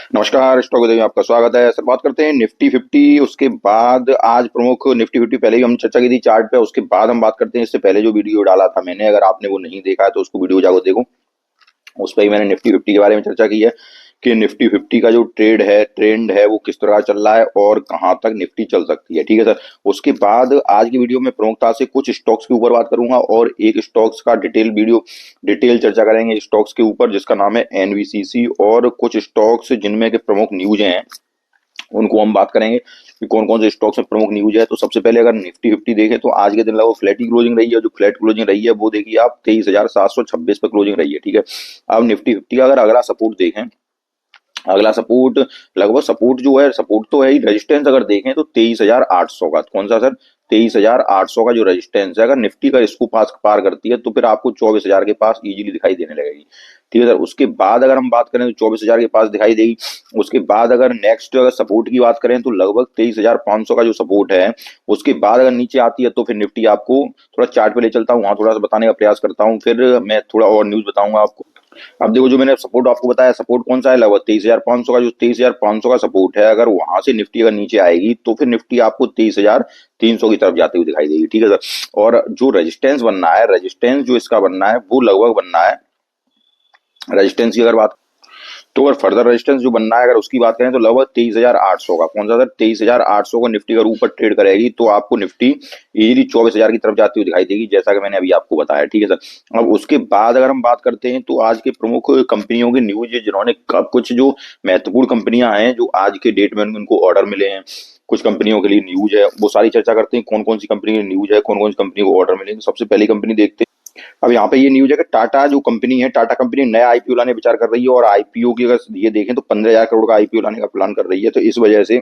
नमस्कार, stock with में आपका स्वागत है। सर बात करते हैं निफ्टी 50। उसके बाद आज प्रमुख निफ्टी 50 पहले ही हम चर्चा की थी चार्ट पे। उसके बाद हम बात करते हैं इससे पहले जो वीडियो डाला था मैंने, अगर आपने वो नहीं देखा है तो उसको वीडियो जाकर देखो। उस पर ही मैंने निफ्टी 50 के बारे में चर्चा की है कि निफ्टी 50 का जो ट्रेंड है वो किस तरह चल रहा है और कहाँ तक निफ्टी चल सकती है। ठीक है सर। उसके बाद आज की वीडियो में प्रमुखता से कुछ स्टॉक्स के ऊपर बात करूंगा और एक स्टॉक्स का डिटेल चर्चा करेंगे स्टॉक्स के ऊपर, जिसका नाम है एनवीसीसी। और कुछ स्टॉक्स जिनमें के प्रमुख न्यूज हैं उनको हम बात करेंगे कि कौन कौन से स्टॉक्स में प्रमुख न्यूज है। तो सबसे पहले अगर निफ्टी 50 देखें तो आज के दिन लगभग फ्लैट की क्लोजिंग रही है। जो फ्लैट क्लोजिंग रही है वो देखिए आप 23,726 पर क्लोजिंग रही है। ठीक है। अब निफ्टी 50 का अगर अगला सपोर्ट देखें, अगला सपोर्ट लगभग सपोर्ट जो है, सपोर्ट तो है ही, रेजिस्टेंस अगर देखें तो 23,800 का। कौन सा सर? 23,800 का जो रेजिस्टेंस है, अगर निफ्टी का इसको पास पार करती है तो फिर आपको 24,000 के पास इजीली दिखाई देने लगेगी। ठीक है सर। उसके बाद अगर हम बात करें तो 24,000 के पास दिखाई देगी। उसके बाद अगर नेक्स्ट अगर सपोर्ट की बात करें तो लगभग 23,500 का जो सपोर्ट है, उसके बाद अगर नीचे आती है तो फिर निफ्टी आपको थोड़ा चार्ट पे ले चलता हूँ, वहां थोड़ा सा बताने का प्रयास करता हूँ, फिर मैं थोड़ा और न्यूज बताऊंगा आपको। अब देखो, जो मैंने सपोर्ट आपको बताया, सपोर्ट कौन सा है? लगभग 23,500 का। जो 23,500 का सपोर्ट है, अगर वहां से निफ्टी अगर नीचे आएगी तो फिर निफ्टी आपको 23,300 की तरफ जाते हुए दिखाई देगी। ठीक है सर। और जो रेजिस्टेंस बनना है, रेजिस्टेंस जो इसका बनना है वो लगभग बनना है, रेजिस्टेंस की अगर बात तो अगर फर्दर रेजिस्टेंस जो बनना है अगर उसकी बात करें तो लगभग 23,800 का। कौन सा सर? 23,800 को निफ्टी अगर ऊपर ट्रेड करेगी तो आपको निफ्टी इजीली 24,000 की तरफ जाती हुई दिखाई देगी, जैसा कि मैंने अभी आपको बताया। ठीक है सर। अब उसके बाद अगर हम बात करते हैं तो आज के प्रमुख कंपनियों की न्यूज, जिन्होंने कुछ जो महत्वपूर्ण कंपनियां हैं जो आज के डेट में उनको ऑर्डर मिले हैं, कुछ कंपनियों के लिए न्यूज है, वो सारी चर्चा करते हैं। कौन कौन सी कंपनी की न्यूज है, कौन कौन सी कंपनी को ऑर्डर मिले। तो सबसे पहली कंपनी देखते हैं। अब यहाँ पे ये न्यूज है कि टाटा जो कंपनी है, टाटा कंपनी नया आईपीओ लाने विचार कर रही है। और आईपीओ की अगर ये देखें तो 15,000 करोड़ का आईपीओ लाने का प्लान कर रही है। तो इस वजह से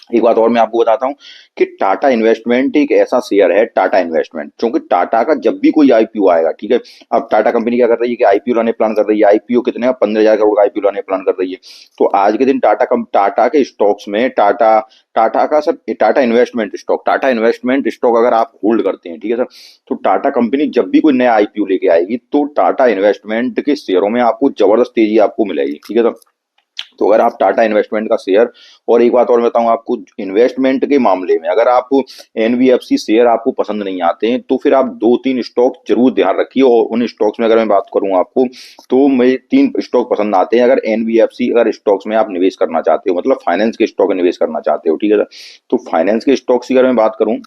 एक बात और मैं आपको बताता हूं कि टाटा इन्वेस्टमेंट एक ऐसा शेयर है, टाटा इन्वेस्टमेंट, क्योंकि टाटा का जब भी कोई आईपीओ आएगा, ठीक है। अब टाटा कंपनी क्या कर रही है कि आईपीओ लाने प्लान कर रही है। आईपीओ कितने का? 15,000 करोड़ का आईपीओ लाने प्लान कर रही है। तो आज के दिन टाटा के स्टॉक्स में टाटा का सर, टाटा इन्वेस्टमेंट स्टॉक अगर आप होल्ड करते हैं, ठीक है सर, तो टाटा कंपनी जब भी कोई नया आईपीओ लेके आएगी तो टाटा इन्वेस्टमेंट के शेयरों में आपको जबरदस्त तेजी आपको मिलेगी। ठीक है सर। तो अगर आप टाटा इन्वेस्टमेंट का शेयर, और एक बात और बताऊं आपको, इन्वेस्टमेंट के मामले में अगर आप एनबीएफसी शेयर आपको पसंद नहीं आते हैं तो फिर आप दो तीन स्टॉक जरूर ध्यान रखिए। और उन स्टॉक्स में अगर मैं बात करूं आपको, तो मुझे तीन स्टॉक पसंद आते हैं अगर एनबीएफसी अगर स्टॉक्स में आप निवेश करना चाहते हो, मतलब फाइनेंस के स्टॉक में निवेश करना चाहते हो। ठीक है सर। तो फाइनेंस के स्टॉक्स की अगर मैं बात करूं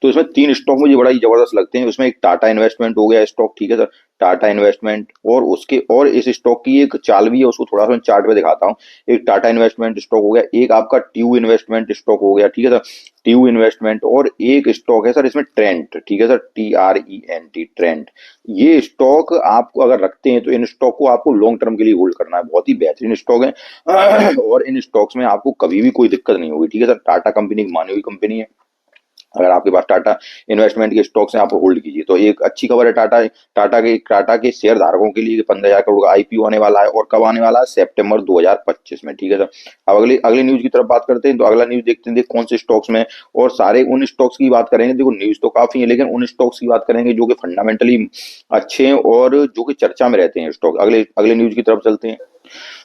तो इसमें तीन स्टॉक मुझे बड़ा ही जबरदस्त लगते हैं। उसमें एक टाटा इन्वेस्टमेंट हो गया स्टॉक, ठीक है सर, टाटा इन्वेस्टमेंट। और उसके और इस स्टॉक की एक चाल भी है, उसको थोड़ा सा मैं चार्ट पे दिखाता हूँ। एक टाटा इन्वेस्टमेंट स्टॉक हो गया, एक आपका ट्यू इन्वेस्टमेंट स्टॉक हो गया, ठीक है सर, ट्यू इन्वेस्टमेंट। और एक स्टॉक है सर इसमें ट्रेंट, ठीक है सर, TRENT, ट्रेंट। ये स्टॉक आपको अगर रखते हैं तो इन स्टॉक को आपको लॉन्ग टर्म के लिए होल्ड करना है। बहुत ही बेहतरीन स्टॉक है और इन स्टॉक्स में आपको कभी भी कोई दिक्कत नहीं होगी। ठीक है सर। टाटा कंपनी की मानी हुई कंपनी है। अगर आपके पास टाटा इन्वेस्टमेंट के स्टॉक्स हैं आप होल्ड कीजिए। तो एक अच्छी खबर है टाटा के शेयर धारकों के लिए, 15,000 करोड़ का आईपीओ आने वाला है। और कब आने वाला है? सितंबर 2025 में। ठीक है सर। अब अगली अगली न्यूज की तरफ बात करते हैं। तो अगला न्यूज देखते हैं कौन से स्टॉक्स में, और सारे उन स्टॉक्स की बात करेंगे। देखो, न्यूज तो काफी है लेकिन उन स्टॉक्स की बात करेंगे जो कि फंडामेंटली अच्छे हैं और जो कि चर्चा में रहते हैं स्टॉक। अगले अगले न्यूज की तरफ चलते हैं।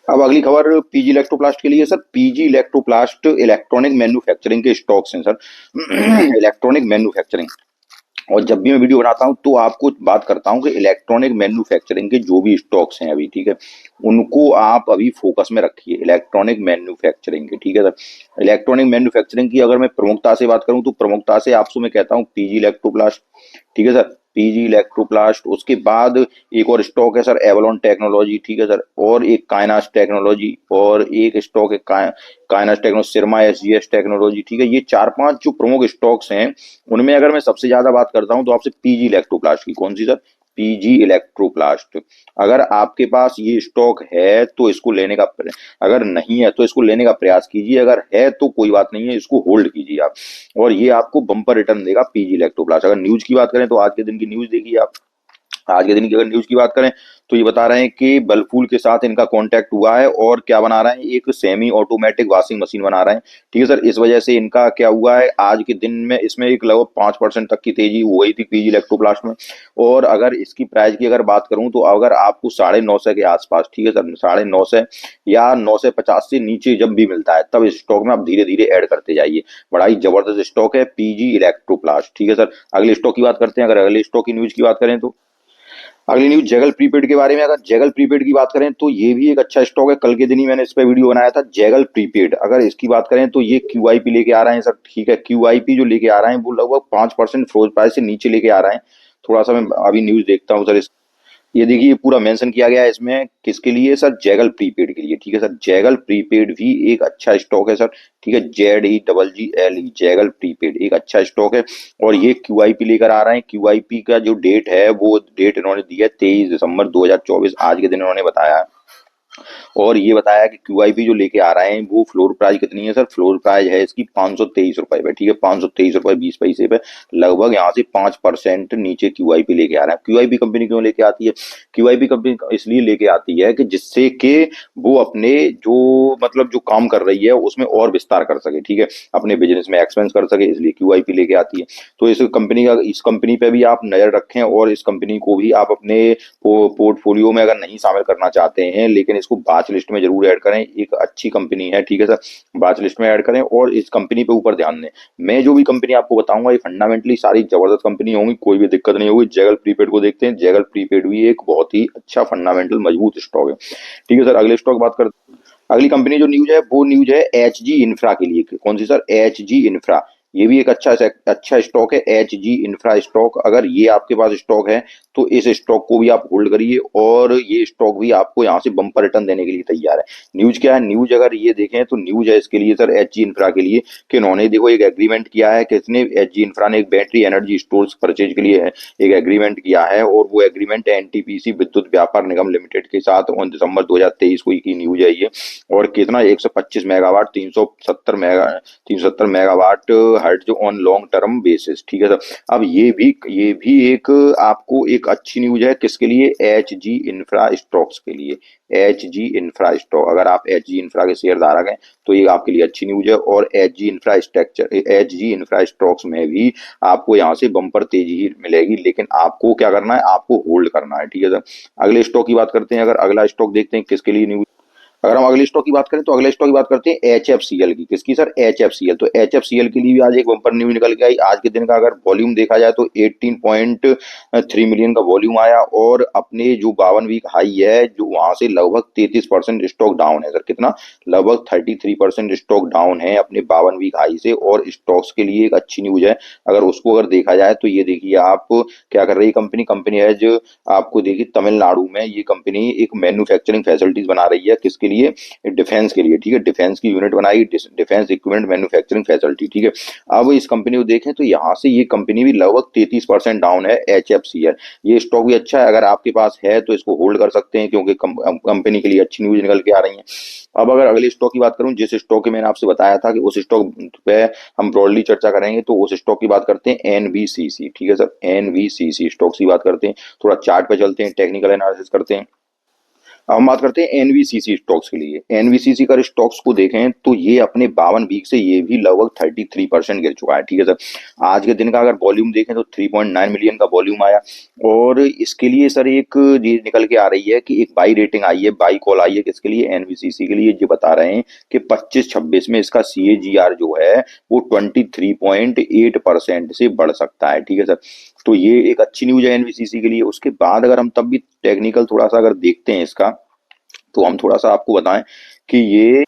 अब अगली खबर पीजी इलेक्ट्रोप्लास्ट के लिए sir. PG Electroplast electronic manufacturing के स्टॉक्स हैं सर। Electronic manufacturing. और जब भी मैं वीडियो बनाता हूं तो आपको बात करता हूं कि इलेक्ट्रॉनिक मैन्युफैक्चरिंग के जो भी स्टॉक्स हैं अभी, ठीक है, उनको आप अभी फोकस में रखिए, इलेक्ट्रॉनिक मैन्युफैक्चरिंग के। ठीक है सर। इलेक्ट्रॉनिक मैन्युफैक्चरिंग की अगर मैं प्रमुखता से बात करूं तो प्रमुखता से आपसे मैं कहता हूं पीजी इलेक्ट्रोप्लास्ट। ठीक है सर, पीजी इलेक्ट्रोप्लास्ट। उसके बाद एक और स्टॉक है सर एवलॉन टेक्नोलॉजी, ठीक है सर, और एक काइनास टेक्नोलॉजी, और एक स्टॉक है काइनास टेक्नोलॉजी, सिरमा SGS टेक्नोलॉजी। ठीक है। ये चार पांच जो प्रमुख स्टॉक्स हैं उनमें अगर मैं सबसे ज्यादा बात करता हूं तो आपसे पीजी इलेक्ट्रोप्लास्ट की। कौन सी सर? PG Electroplast. अगर आपके पास ये स्टॉक है तो इसको लेने का, अगर नहीं है तो इसको लेने का प्रयास कीजिए, अगर है तो कोई बात नहीं है, इसको होल्ड कीजिए आप, और ये आपको बम्पर रिटर्न देगा पीजी इलेक्ट्रोप्लास्ट। अगर न्यूज की बात करें तो आज के दिन की न्यूज देखिए आप। आज के दिन की अगर न्यूज की बात करें तो ये बता रहे हैं कि बलफूल के साथ इनका कांटेक्ट हुआ है और क्या बना रहे हैं, एक सेमी ऑटोमेटिक वॉशिंग मशीन बना रहे हैं। ठीक है सर, इस वजह से इनका क्या हुआ है, आज के दिन में इसमें एक लगभग 5% तक की तेजी हो गई थी पीजी इलेक्ट्रोप्लास्ट में। और अगर इसकी प्राइस की अगर बात करूं तो अगर आपको 950 के आसपास, ठीक है सर, 950 या 950 से नीचे जब भी मिलता है तब इस स्टॉक में आप धीरे धीरे ऐड करते जाइए। बड़ा ही जबरदस्त स्टॉक है पीजी इलेक्ट्रोप्लास्ट। ठीक है सर, अगले स्टॉक की बात करते हैं। अगर अगले स्टॉक की न्यूज की बात करें तो अगली न्यूज जैगल प्रीपेड के बारे में। अगर जैगल प्रीपेड की बात करें तो ये भी एक अच्छा स्टॉक है। कल के दिन ही मैंने इस पे वीडियो बनाया था, जैगल प्रीपेड। अगर इसकी बात करें तो ये क्यूआईपी लेके आ रहे हैं सर। ठीक है, क्यूआईपी जो लेके आ रहे हैं वो लगभग 5% फ्लोर प्राइस से नीचे लेके आ रहे हैं। थोड़ा सा मैं अभी न्यूज देखता हूँ सर। ये देखिए, ये पूरा मेंशन किया गया है इसमें, किसके लिए सर, जैगल प्रीपेड के लिए। ठीक है सर, जैगल प्रीपेड भी एक अच्छा स्टॉक है सर। ठीक है, ZEGGLE जैगल प्रीपेड एक अच्छा स्टॉक है। और ये क्यूआईपी लेकर आ रहे हैं। क्यूआईपी का जो डेट है वो डेट इन्होंने दी है 23 दिसंबर 2024, आज के दिन इन्होंने बताया है। और ये बताया कि क्यूआईपी जो लेके आ रहे हैं वो फ्लोर प्राइस कितनी है सर, फ्लोर प्राइस है इसकी 523 रुपए पे। ठीक है, 523 रुपए 20 पैसे पे, लगभग यहाँ से 5% नीचे क्यूआईपी लेके आ रहा है। क्यूआईपी कंपनी क्यों लेके आती है, क्यूआईपी कंपनी इसलिए लेके आती है कि जिससे कि वो अपने जो मतलब जो काम कर रही है उसमें और विस्तार कर सके। ठीक है, अपने बिजनेस में एक्सपेंस कर सके, इसलिए क्यूआईपी लेके आती है। तो इस कंपनी पे भी आप नजर रखें और इस कंपनी को भी आप अपने पोर्टफोलियो में अगर नहीं शामिल करना चाहते हैं, लेकिन इसको बाच लिस्ट में जरूर ऐड करें। एक अच्छी कंपनी है। ठीक है सर, बाच लिस्ट में ऐड करें और इस कंपनी पे ऊपर ध्यान दें। मैं जो भी कंपनी आपको बताऊंगा ये फंडामेंटली सारी जबरदस्त कंपनी होंगी, कोई भी दिक्कत नहीं होगी। जैगल प्रीपेड को देखते हैं, जैगल प्रीपेड भी एक बहुत ही अच्छा फंडामेंटल मजबूत स्टॉक है। ठीक है सर, अगले स्टॉक बात करते हैं। अगली कंपनी जो न्यूज है वो न्यूज है HG इंफ्रा के लिए। कौन सी सर, HG इंफ्रा। ये भी एक अच्छा स्टॉक है, HG इंफ्रा स्टॉक। अगर ये आपके पास स्टॉक है तो इस स्टॉक को भी आप होल्ड करिए और ये स्टॉक भी आपको यहाँ से बम्पर रिटर्न देने के लिए तैयार है। न्यूज क्या है, न्यूज अगर ये देखें तो न्यूज है इसके लिए सर, HG इंफ्रा के लिए, कि इन्होंने देखो एक एग्रीमेंट किया है, किसने, HG इंफ्रा ने एक बैटरी एनर्जी स्टोर्स परचेज के लिए है एक एग्रीमेंट किया है। और वो एग्रीमेंट एनटीपीसी विद्युत व्यापार निगम लिमिटेड के साथ 9 दिसंबर 2023 को की न्यूज है ये। और कितना, 125 मेगावाट, 370 मेगावाट हर्ट जो ऑन लॉन्ग टर्म बेसिस। ठीक है सर, अब ये भी एक आपको एक अच्छी न्यूज है, किसके लिए, HG इंफ्रा स्टॉक्स के लिए। HG इंफ्रा स्टॉक, अगर आप HG इंफ्रा के शेयर धारक हैं तो ये आपके लिए अच्छी न्यूज है। और HG इंफ्रा स्टॉक्स में भी आपको यहाँ से बम्पर तेजी ही मिलेगी, लेकिन आपको क्या करना है, आपको होल्ड करना है। ठीक है सर, अगले स्टॉक की बात करते हैं। अगर अगला स्टॉक देखते हैं किसके लिए न्यूज। अगर हम अगले स्टॉक की बात करें तो अगले स्टॉक की बात करते हैं HFCL की। किसकी सर, HFCL। तो HFCL के लिए भी आज एक बम्पर न्यूज निकल के आई। आज के दिन का अगर वॉल्यूम देखा जाए तो 18.3 मिलियन का वॉल्यूम आया और अपने जो 52 वीक हाई है जो वहां से लगभग 33% स्टॉक डाउन है सर। कितना, लगभग 33% स्टॉक डाउन है अपने 52 वीक हाई से। और स्टॉक्स के लिए एक अच्छी न्यूज है। अगर उसको अगर देखा जाए तो ये देखिए, आप क्या कर रही है कंपनी है जो आपको देखिए तमिलनाडु में ये कंपनी एक मैन्युफैक्चरिंग फैसिलिटीज बना रही है, किसके लिए, डिफेंस के लिए। ठीक है, डिफेंस की यूनिट बनाई, डिफेंस इक्विपमेंट मैन्युफैक्चरिंग फैसिलिटी। ठीक है, अब इस कंपनी को देखें तो यहाँ से ये कंपनी भी लगभग 33% डाउन है, HFCL। ये स्टॉक भी अच्छा है, अगर आपके पास है तो इसको होल्ड कर सकते हैं, क्योंकि कंपनी के लिए अच्छी न्यूज निकल के आ रही है। अब अगर अगले स्टॉक की बात करूं, जिस स्टॉक की मैंने आपसे बताया था कि उस स्टॉक पे हम ब्रॉडली चर्चा करेंगे, तो उस स्टॉक की बात करते हैं NVCC। ठीक है सर, NVCC स्टॉक्स की बात करते हैं। थोड़ा चार्ट पे चलते हैं, टेक्निकल एनालिसिस करते हैं। अब हम बात करते हैं एनवीसीसी स्टॉक्स के लिए। एनवीसीसी का स्टॉक्स को देखें तो ये अपने 52 वीक से ये भी लगभग 33% गिर चुका है। ठीक है सर, आज के दिन का अगर वॉल्यूम देखें तो 3.9 मिलियन का वॉल्यूम आया। और इसके लिए सर एक ये निकल के आ रही है कि एक बाई रेटिंग आई है, बाई कॉल आई है, किसके लिए, एनवीसीसी के लिए। ये बता रहे हैं कि 25-26 में इसका CAGR जो है वो 23.8% से बढ़ सकता है। ठीक है सर, तो ये एक अच्छी न्यूज है एनवीसीसी के लिए। उसके बाद अगर हम तब भी टेक्निकल थोड़ा सा अगर देखते हैं इसका, तो हम थोड़ा सा आपको बताएं कि ये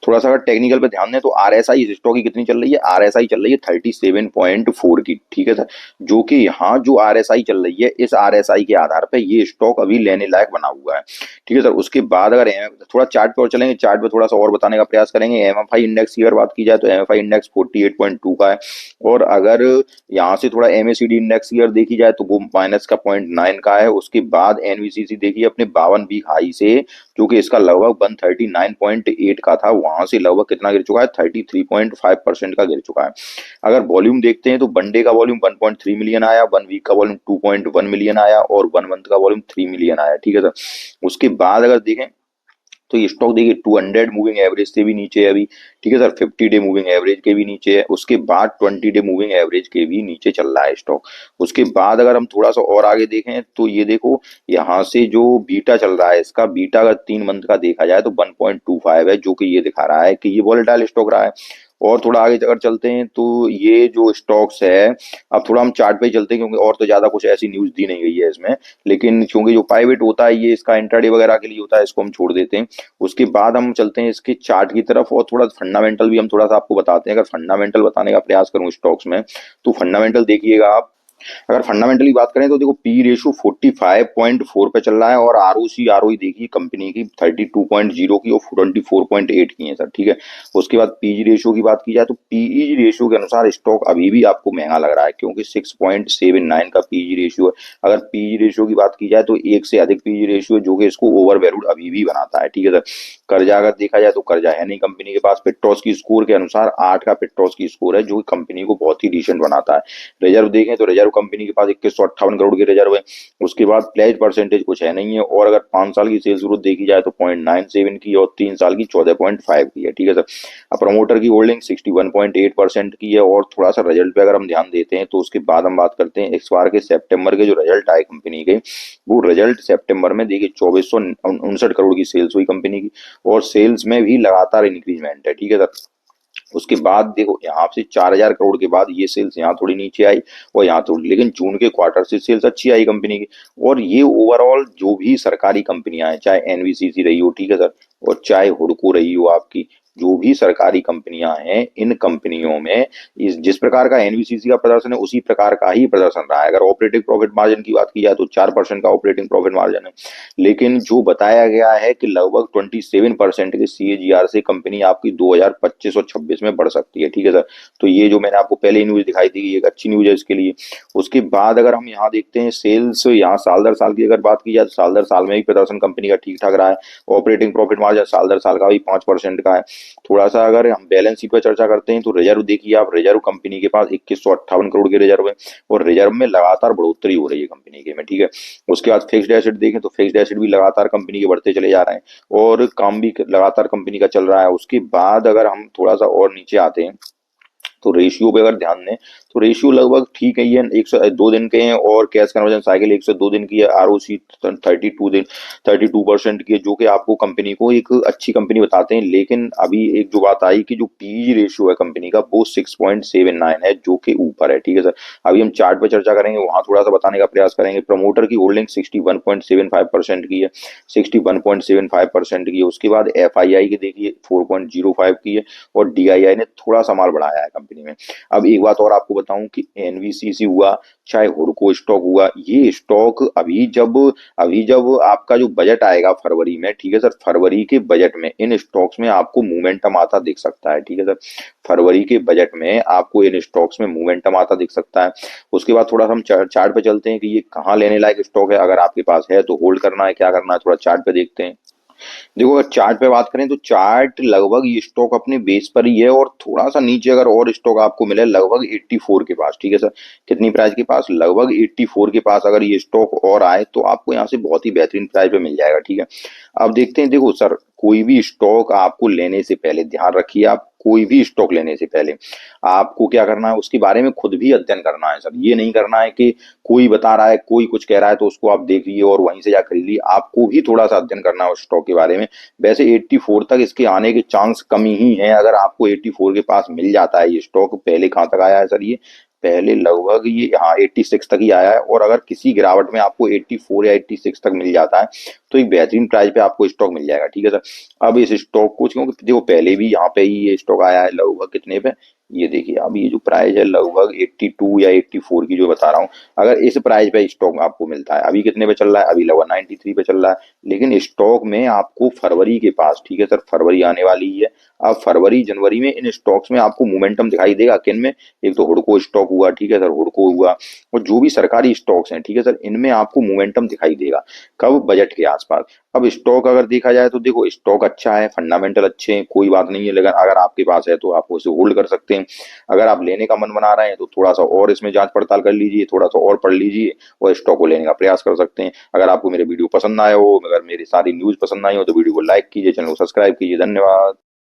थोड़ा सा अगर टेक्निकल पे ध्यान दें तो RSI इस स्टॉक की कितनी चल रही है, RSI चल रही है 37.4 की। ठीक है सर, जो कि यहाँ जो RSI चल रही है, इस RSI के आधार पे ये स्टॉक अभी लेने लायक बना हुआ है। ठीक है सर, उसके बाद अगर थोड़ा चार्ट पे और चलेंगे, चार्ट पे थोड़ा सा और बताने का प्रयास करेंगे। MFI इंडेक्स की अगर बात की जाए तो MFI इंडेक्स 48.2 का है। और अगर यहाँ से थोड़ा MACD इंडेक्स की अगर देखी जाए तो वो माइनस का 0.9 का है। उसके बाद एनवीसीसी देखिए अपने 52 वीक हाई से, जो कि इसका लगभग 139.8 का था, वहां से लगभग कितना गिर चुका है, 33.5% का गिर चुका है। अगर वॉल्यूम देखते हैं तो वनडे का वॉल्यूम 1.3 मिलियन आया, 1 वीक का वॉल्यूम 2.1 मिलियन आया और 1 मंथ का वॉल्यूम 3 मिलियन आया, ठीक है सर। उसके बाद अगर देखें तो ये स्टॉक देखिए 200 मूविंग एवरेज से भी नीचे है अभी, ठीक है सर। 50 डे मूविंग एवरेज के भी नीचे है, उसके बाद 20 डे मूविंग एवरेज के भी नीचे चल रहा है स्टॉक। उसके बाद अगर हम थोड़ा सा और आगे देखें तो ये देखो, यहाँ से जो बीटा चल रहा है, इसका बीटा अगर 3 मंथ का देखा जाए तो 1.25 है, जो कि ये दिखा रहा है कि ये वॉलेटाइल स्टॉक रहा है। और थोड़ा आगे अगर चलते हैं तो ये जो स्टॉक्स है, अब थोड़ा हम चार्ट पे ही चलते हैं क्योंकि और तो ज्यादा कुछ ऐसी न्यूज दी नहीं गई है इसमें, लेकिन क्योंकि जो प्राइवेट होता है ये इसका इंट्राडे वगैरह के लिए होता है, इसको हम छोड़ देते हैं। उसके बाद हम चलते हैं इसके चार्ट की तरफ और थोड़ा फंडामेंटल भी हम थोड़ा सा आपको बताते हैं। अगर फंडामेंटल बताने का प्रयास करूं स्टॉक्स में, तो फंडामेंटल देखिएगा आप, अगर फंडामेंटली बात करें तो देखो पी रेशियो 45.4 पे चल रहा है और आरओसी आरओई देखिए कंपनी की 32.0 की और 24.8 की है सर, ठीक है। उसके बाद पीई रेशियो की बात की जाए तो पीई रेशियो के अनुसार स्टॉक अभी भी आपको महंगा लग रहा है क्योंकि 6.79 का पीई रेशियो है। अगर पीई रेशियो की बात की जाए तो एक से अधिक पीई रेशियो जो कि इसको ओवर वैल्यूड अभी भी बनाता है, ठीक है सर। कर्जा अगर देखा जाए तो कर्जा है नहीं कंपनी के पास। पेट्रोस की स्कोर के अनुसार 8 का पेट्रोस की स्कोर है जो कंपनी को बहुत ही डिसेंट बनाता है। रिजर्व देखें तो रिजर्व कंपनी के पास 2158 करोड़ के रिजर्व है। उसके बाद प्लेज परसेंटेज कुछ है नहीं है और अगर 5 साल की सेल्स ग्रोथ देखी जाए तो 0.97 की और 3 साल की 14.5 की है, ठीक है सर। अब प्रमोटर की होल्डिंग 61.8% की है और थोड़ा सा रिजल्ट पे अगर हम ध्यान देते हैं तो उसके बाद हम बात करते हैं इस बार के सितंबर के जो रिजल्ट आए कंपनी के, वो रिजल्ट सितंबर में देखिए 2459 करोड़ की सेल्स हुई कंपनी की और सेल्स में भी लगातार इंक्रीजमेंट है, ठीक है सर। उसके बाद देखो यहाँ से 4,000 करोड़ के बाद ये सेल्स यहाँ थोड़ी नीचे आई और यहाँ थोड़ी, लेकिन जून के क्वार्टर से सेल्स अच्छी आई कंपनी की। और ये ओवरऑल जो भी सरकारी कंपनियां हैं, चाहे एनबीसीसी रही हो, ठीक है सर, और चाहे हुडको रही हो आपकी, जो भी सरकारी कंपनियां हैं इन कंपनियों में इस जिस प्रकार का एनबीसीसी का प्रदर्शन है उसी प्रकार का ही प्रदर्शन रहा है। अगर ऑपरेटिंग प्रॉफिट मार्जिन की बात की जाए तो 4% का ऑपरेटिंग प्रॉफिट मार्जिन है, लेकिन जो बताया गया है कि लगभग 27% के सीएजीआर से कंपनी आपकी 2025 और 26 में बढ़ सकती है, ठीक है सर। तो ये जो मैंने आपको पहले ही न्यूज दिखाई थी एक अच्छी न्यूज है इसके लिए। उसके बाद अगर हम यहाँ देखते हैं सेल्स, यहाँ साल दर साल की अगर बात की जाए तो साल दर साल में भी प्रदर्शन कंपनी का ठीक ठाक रहा है। ऑपरेटिंग प्रॉफिट मार्जिन साल दर साल का भी 5% का है। थोड़ा सा अगर हम बैलेंस शीट पर चर्चा करते हैं तो रिजर्व देखिए आप, रिजर्व कंपनी के पास 2158 करोड़ के रिजर्व है और रिजर्व में लगातार बढ़ोतरी हो रही है कंपनी के में, ठीक है। उसके बाद फिक्स्ड एसेट देखें तो फिक्स्ड एसेट भी लगातार कंपनी के बढ़ते चले जा रहे हैं और काम भी लगातार कंपनी का चल रहा है। उसके बाद अगर हम थोड़ा सा और नीचे आते हैं तो रेशियो पे अगर ध्यान दें तो रेशियो लगभग ठीक है, ये 102 दिन के हैं और कैश कन्वर्जन साइकिल 102 दिन की है। आरओसी 32% की है, जो कि आपको कंपनी को एक अच्छी कंपनी बताते हैं। लेकिन अभी एक जो बात आई कि जो पीई रेशियो है कंपनी का वो 6.79 है, जो कि ऊपर है, ठीक है सर। अभी हम चार्ट पे चर्चा करेंगे, वहां थोड़ा सा बताने का प्रयास करेंगे। प्रमोटर की होल्डिंग 61.75% की है, 61.75% की है। उसके बाद एफआईआई की देखिए 4.05 की है और डीआईआई ने थोड़ा सा माल बढ़ाया है कंपनी में। अब एक बात और आपको बताऊं कि एनवीसीसी हुआ चाहे हुडको स्टॉक हुआ, ये स्टॉक अभी जब आपका जो बजट आएगा फरवरी में, ठीक है सर, फरवरी के बजट में इन स्टॉक्स में आपको मोमेंटम आता दिख सकता है, ठीक है सर। फरवरी के बजट में आपको इन स्टॉक्स में मोमेंटम आता दिख सकता है। उसके बाद थोड़ा सा हम चार्ट पे चलते हैं कि ये कहाँ लेने लायक स्टॉक है। अगर आपके पास है तो होल्ड करना है, क्या करना है, थोड़ा चार्ट पे देखते हैं। देखो अगर चार्ट पे बात करें तो चार्ट लगभग ये स्टॉक अपने बेस पर ही है और थोड़ा सा नीचे अगर और स्टॉक आपको मिले लगभग 84 के पास, ठीक है सर। कितनी प्राइस के पास, लगभग 84 के पास अगर ये स्टॉक और आए तो आपको यहाँ से बहुत ही बेहतरीन प्राइस पे मिल जाएगा, ठीक है। अब देखते हैं, देखो सर, कोई भी स्टॉक आपको लेने से पहले ध्यान रखिए, आप कोई भी स्टॉक लेने से पहले आपको क्या करना है, उसके बारे में खुद भी अध्ययन करना है सर। ये नहीं करना है कि कोई बता रहा है, कोई कुछ कह रहा है तो उसको आप देख लिए और वहीं से जा खरीद लिए। आपको भी थोड़ा सा अध्ययन करना है उस स्टॉक के बारे में। वैसे 84 तक इसके आने के चांस कम ही हैं। अगर आपको 84 के पास मिल जाता है ये स्टॉक, पहले कहाँ तक आया है सर, ये पहले लगभग ये यहाँ 86 तक ही आया है और अगर किसी गिरावट में आपको 84 या 86 तक मिल जाता है तो एक बेहतरीन प्राइस पे आपको स्टॉक मिल जाएगा, ठीक है सर। अब इस स्टॉक को, क्योंकि देखो पहले भी यहाँ पे ही ये स्टॉक आया है लगभग कितने पे, ये देखिए अब ये जो प्राइस है लगभग 82 या 84 की जो बता रहा हूँ। अगर इस प्राइस पे स्टॉक आपको मिलता है, अभी कितने पे चल रहा है, अभी लगभग 93 पे चल रहा है, लेकिन स्टॉक में आपको फरवरी के पास, ठीक है सर, फरवरी आने वाली ही है। अब फरवरी जनवरी में इन स्टॉक्स में आपको मोमेंटम दिखाई देगा किन में, एक तो हुडको स्टॉक हुआ, ठीक है सर, हुडको हुआ, और जो भी सरकारी स्टॉक्स हैं, ठीक है सर, इनमें आपको मोमेंटम दिखाई देगा। कब, बजट के आसपास। अब स्टॉक अगर देखा जाए तो देखो स्टॉक अच्छा है, फंडामेंटल अच्छे हैं, कोई बात नहीं है, लेकिन अगर आपके पास है तो आप उसे होल्ड कर सकते हैं। अगर आप लेने का मन बना रहे हैं तो थोड़ा सा और इसमें जांच पड़ताल कर लीजिए, थोड़ा सा और पढ़ लीजिए और स्टॉक को लेने का प्रयास कर सकते हैं। अगर आपको मेरे वीडियो पसंद आया हो, अगर मेरी सारी न्यूज पसंद आई हो, तो वीडियो को लाइक कीजिए, चैनल को सब्सक्राइब कीजिए। धन्यवाद।